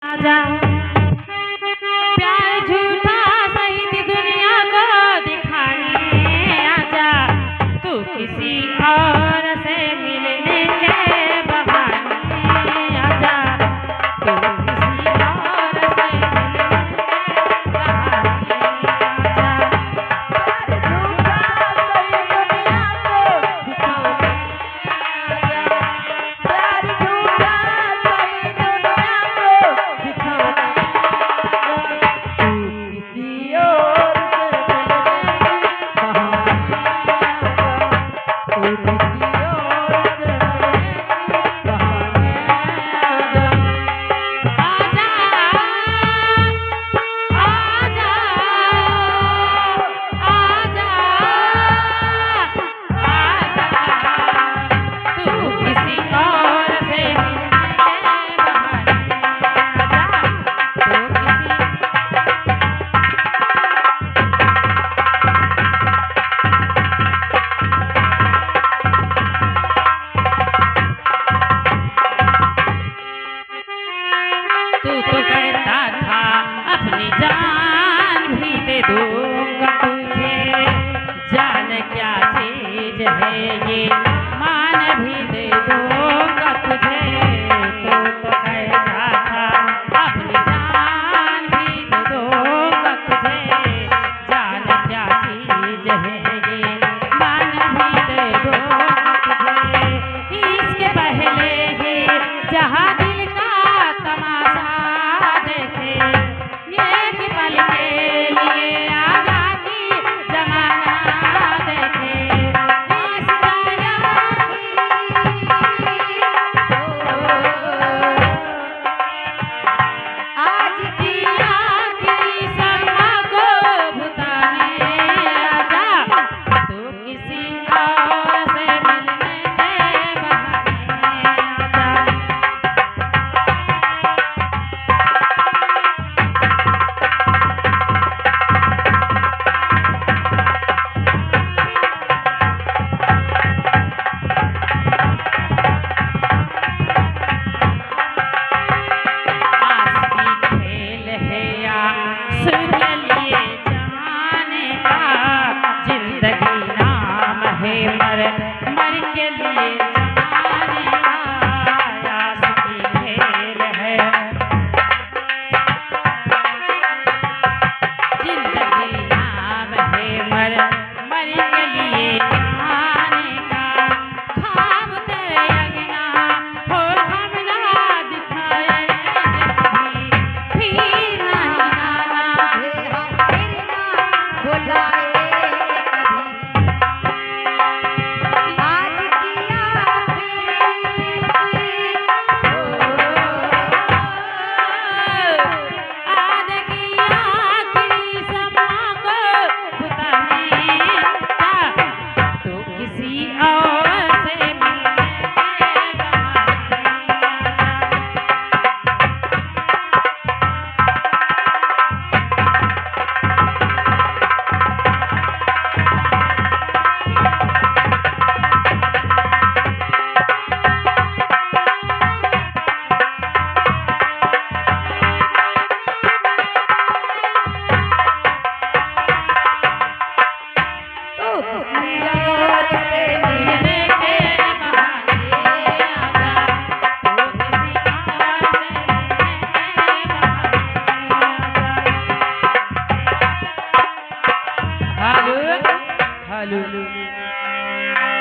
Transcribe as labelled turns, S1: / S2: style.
S1: आजा प्यार झूठा सही थी दुनिया को दिखाने आजा तू किसी और से मिलने के बहाने आजा तू किसी और से मिलने के बहाने आजा तू तो कहता था अपनी जान भी दे दूंगा तुझे जान क्या चीज है ये मान भी दे दूंगा तुझे तू तो कहता था अपनी जान भी दे दूंगा तुझे जान क्या चीज है ये मान भी दे दूंगा तुझे इसके पहले ही जहाँ दिल का तमाशा मर के लिए जमाने का आशिकी खेल है जिंदगी नाम है मर के लिए जमाने का ख्वाब तेरे अंगना हो हम ना दिखाए फिर नहीं आना फिर ना बुलाए Hallelujah.